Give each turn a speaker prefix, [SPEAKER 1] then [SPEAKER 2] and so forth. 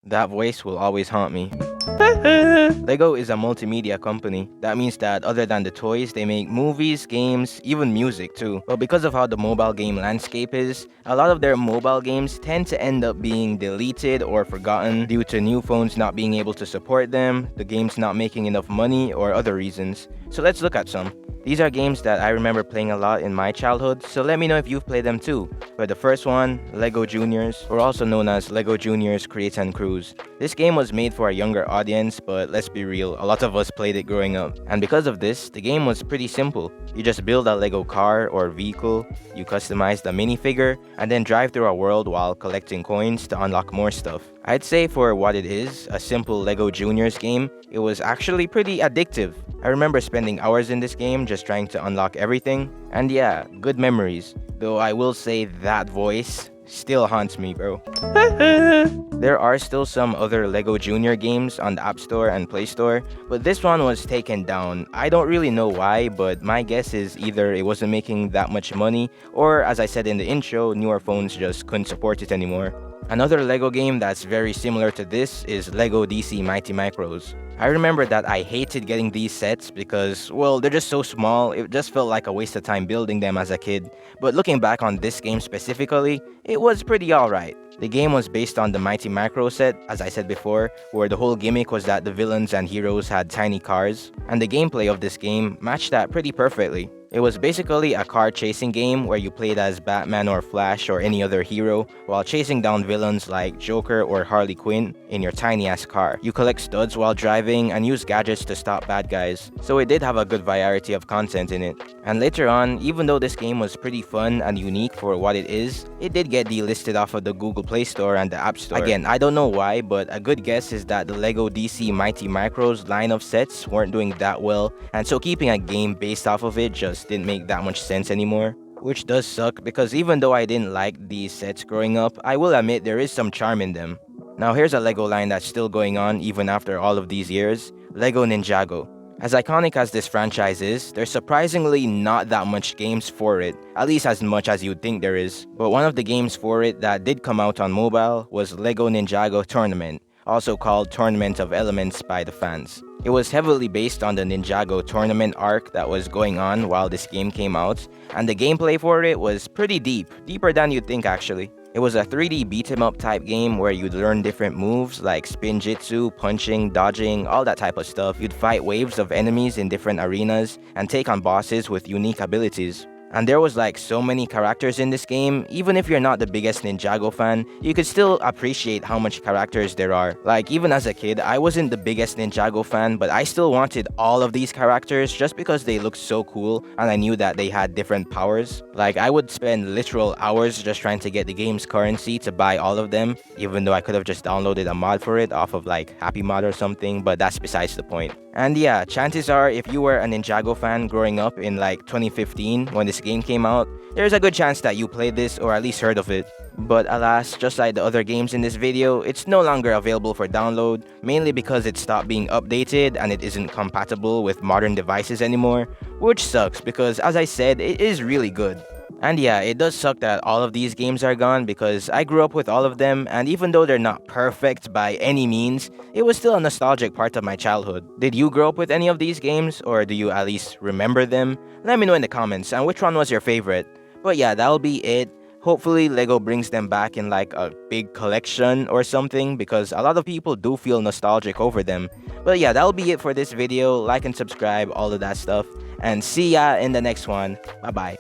[SPEAKER 1] That voice will always haunt me. Lego is a multimedia company. That means that other than the toys, they make movies, games, even music too. But because of how the mobile game landscape is, a lot of their mobile games tend to end up being deleted or forgotten due to new phones not being able to support them, the games not making enough money, or other reasons. So let's look at some. These are games that I remember playing a lot in my childhood, so let me know if you've played them too. For the first one, Lego Juniors, or also known as Lego Juniors Create and Cruise. This game was made for a younger audience, but let's be real, a lot of us played it growing up. And because of this, the game was pretty simple. You just build a Lego car or vehicle, you customize the minifigure, and then drive through a world while collecting coins to unlock more stuff. I'd say for what it is, a simple Lego Juniors game, it was actually pretty addictive. I remember spending hours in this game just trying to unlock everything, and yeah, good memories. Though I will say that voice still haunts me, bro. There are still some other Lego Junior games on the App Store and Play Store, but this one was taken down. I don't really know why, but my guess is either it wasn't making that much money, or as I said in the intro, newer phones just couldn't support it anymore. Another Lego game that's very similar to this is Lego DC Mighty Micros. I remember that I hated getting these sets because, well, they're just so small, it just felt like a waste of time building them as a kid. But looking back on this game specifically, it was pretty alright. The game was based on the Mighty Macro set, as I said before, where the whole gimmick was that the villains and heroes had tiny cars, and the gameplay of this game matched that pretty perfectly. It was basically a car chasing game where you played as Batman or Flash or any other hero while chasing down villains like Joker or Harley Quinn in your tiny ass car. You collect studs while driving and use gadgets to stop bad guys, so it did have a good variety of content in it. And later on, even though this game was pretty fun and unique for what it is, it did get delisted off of the Google Play Store and the App Store. Again, I don't know why, but a good guess is that the Lego DC Mighty Micros line of sets weren't doing that well, and so keeping a game based off of it just didn't make that much sense anymore. Which does suck because even though I didn't like these sets growing up, I will admit there is some charm in them. Now here's a Lego line that's still going on even after all of these years, Lego Ninjago. As iconic as this franchise is, there's surprisingly not that much games for it, at least as much as you'd think there is. But one of the games for it that did come out on mobile was Lego Ninjago Tournament, also called Tournament of Elements by the fans. It was heavily based on the Ninjago tournament arc that was going on while this game came out, and the gameplay for it was pretty deep, deeper than you'd think actually. It was a 3D beat-em-up type game where you'd learn different moves like spin jitsu, punching, dodging, all that type of stuff. You'd fight waves of enemies in different arenas and take on bosses with unique abilities. And there was like so many characters in this game, even if you're not the biggest Ninjago fan, you could still appreciate how much characters there are. Like even as a kid, I wasn't the biggest Ninjago fan, but I still wanted all of these characters just because they looked so cool and I knew that they had different powers. Like I would spend literal hours just trying to get the game's currency to buy all of them, even though I could have just downloaded a mod for it off of like Happy Mod or something, but that's besides the point. And yeah, chances are if you were a Ninjago fan growing up in like 2015 when this game came out, there's a good chance that you played this or at least heard of it. But alas, just like the other games in this video, it's no longer available for download, mainly because it stopped being updated and it isn't compatible with modern devices anymore, which sucks because as I said, it is really good. And yeah, it does suck that all of these games are gone because I grew up with all of them, and even though they're not perfect by any means, it was still a nostalgic part of my childhood. Did you grow up with any of these games, or do you at least remember them? Let me know in the comments, and which one was your favorite? But yeah, that'll be it. Hopefully Lego brings them back in like a big collection or something because a lot of people do feel nostalgic over them. But yeah, that'll be it for this video. Like and subscribe, all of that stuff. And see ya in the next one. Bye bye.